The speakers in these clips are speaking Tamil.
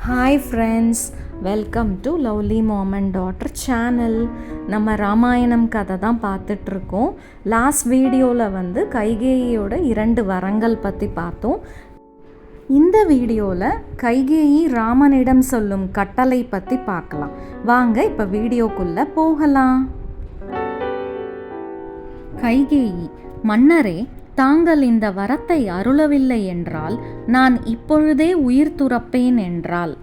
Hi friends, welcome to lovely mom and daughter channel. நம்ம ராமாயணம் கதை தான் பார்த்துட்ருக்கோம். லாஸ்ட் வீடியோவில் கைகேயியோட 2 வரங்கள் பற்றி பார்த்தோம். இந்த வீடியோவில் கைகேயி ராமனிடம் சொல்லும் கட்டளை பற்றி பார்க்கலாம். வாங்க இப்போ வீடியோக்குள்ளே போகலாம். கைகேயி: மன்னரே, தாங்கள் இந்த வரத்தை அருளவில்லை என்றால் நான் இப்பொழுதே உயிர் துறப்பேன் என்றாள்.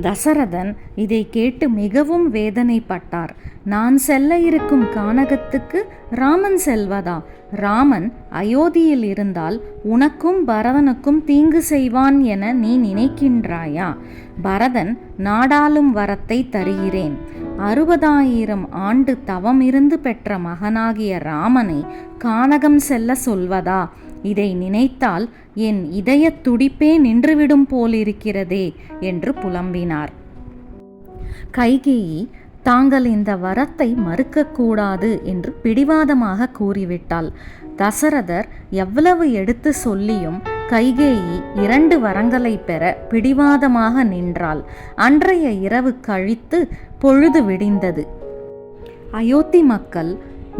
தசரதன் இதை கேட்டு மிகவும் வேதனைப்பட்டார். நான் செல்ல இருக்கும் கானகத்துக்கு ராமன் செல்வதா? ராமன் அயோத்தியில் இருந்தால் உனக்கும் பரதனுக்கும் தீங்கு செய்வான் என நீ நினைக்கின்றாயா? பரதன் நாடாளும் வரத்தை தருகிறேன். 60,000 ஆண்டு தவம் இருந்து பெற்ற மகனாகிய ராமனை கானகம் செல்ல சொல்வதா? இதை நினைத்தால் என் இதய துடிப்பே நின்றுவிடும் போலிருக்கிறதே என்று புலம்பினார். கைகேயி தாங்கள் இந்த வரத்தை மறுக்கக்கூடாது என்று பிடிவாதமாக கூறிவிட்டாள். தசரதர் எவ்வளவு எடுத்து சொல்லியும் கைகேயி 2 வரங்களை பெற பிடிவாதமாக நின்றாள். அன்றைய இரவு கழித்து பொழுது விடிந்தது. அயோத்தி மக்கள்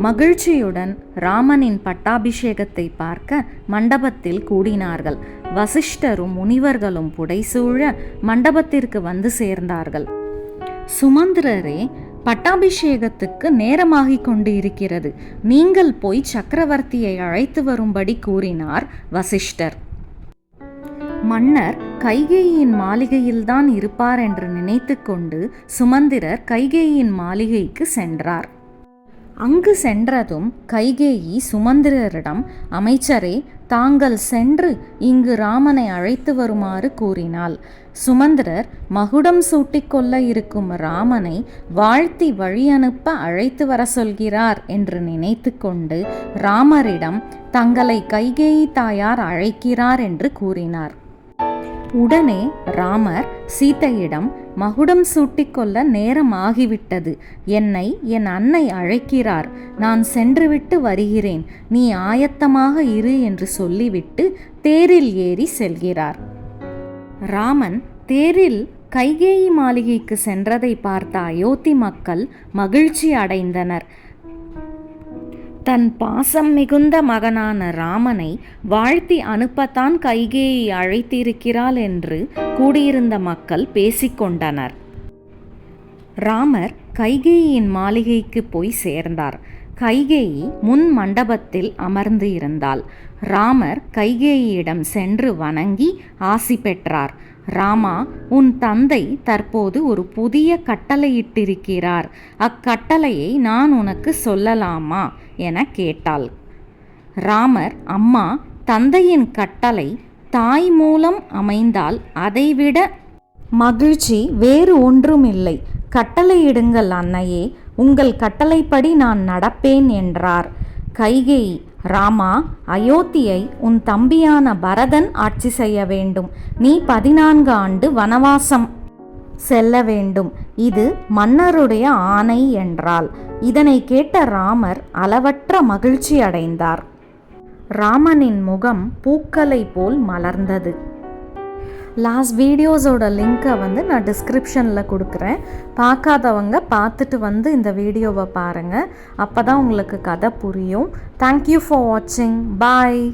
மகிழ்ச்சியுடன் ராமனின் பட்டாபிஷேகத்தை பார்க்க மண்டபத்தில் கூடினார்கள். வசிஷ்டரும் முனிவர்களும் புடைசூழ மண்டபத்திற்கு வந்து சேர்ந்தார்கள். சுமந்திரரே, பட்டாபிஷேகத்துக்கு நேரமாகிக் கொண்டு இருக்கிறது. நீங்கள் போய் சக்கரவர்த்தியை அழைத்து வரும்படி கூறினார் வசிஷ்டர். மன்னர் கைகேயியின் மாளிகையில்தான் இருப்பார் என்று நினைத்து கொண்டு சுமந்திரர் கைகேயியின் மாளிகைக்கு சென்றார். அங்கு சென்றதும் கைகேயி சுமந்திரரிடம், அமைச்சரே, தாங்கள் சென்று இங்கு ராமனை அழைத்து வருமாறு கூறினாள். சுமந்திரர் மகுடம் சூட்டிக்கொள்ள இருக்கும் ராமனை வாழ்த்தி வழியனுப்ப அழைத்து வர சொல்கிறார் என்று நினைத்து கொண்டு ராமரிடம் தங்களை கைகேயி தாயார் அழைக்கிறார் என்று கூறினார். உடனே ராமர் சீதையிடம், மகுடம் சூட்டிக்கொள்ள நேரம் ஆகிவிட்டது. என்னை என் அன்னை அழைக்கிறார். நான் சென்றுவிட்டு வருகிறேன். நீ ஆயத்தமாக இரு என்று சொல்லிவிட்டு தேரில் ஏறி செல்கிறார். ராமன் தேரில் கைகேயி மாளிகைக்கு சென்றதை பார்த்த அயோத்தி மக்கள் மகிழ்ச்சி அடைந்தனர். தன் பாசம் மிகுந்த மகனான ராமனை வாழ்த்தி அனுப்பத்தான் கைகேயி அழைத்திருக்கிறாள் என்று கூடியிருந்த மக்கள் பேசிக்கொண்டனர். ராமர் கைகேயியின் மாளிகைக்கு போய் சேர்ந்தார். கைகேயி முன் மண்டபத்தில் அமர்ந்து இருந்தாள். ராமர் கைகேயியிடம் சென்று வணங்கி ஆசி பெற்றார். ராமா, உன் தந்தை தற்போது ஒரு புதிய கட்டளையிட்டிருக்கிறார். அக்கட்டளையை நான் உனக்கு சொல்லலாமா என கேட்டாள். ராமர், அம்மா, தந்தையின் கட்டளை தாய் மூலம் அமைந்தால் அதைவிட மகிழ்ச்சி வேறு ஒன்றுமில்லை. கட்டளையிடுங்கள் அன்னையே, உங்கள் கட்டளைப்படி நான் நடப்பேன் என்றார். கைகேயி, ராமா, அயோத்தியை உன் தம்பியான பரதன் ஆட்சி செய்ய வேண்டும். நீ 14 ஆண்டு வனவாசம் செல்ல வேண்டும். இது மன்னருடைய ஆணை என்றாள். இதனை கேட்ட ராமர் அளவற்ற மகிழ்ச்சி அடைந்தார். ராமனின் முகம் பூக்களை போல் மலர்ந்தது. லாஸ்ட் வீடியோஸோட லிங்க்கை நான் டிஸ்கிரிப்ஷனில் கொடுக்குறேன். பார்க்காதவங்க பார்த்துட்டு இந்த வீடியோவை பாருங்கள். அப்போ தான் உங்களுக்கு கதை புரியும். தேங்க்யூ ஃபார் வாட்சிங். பாய்.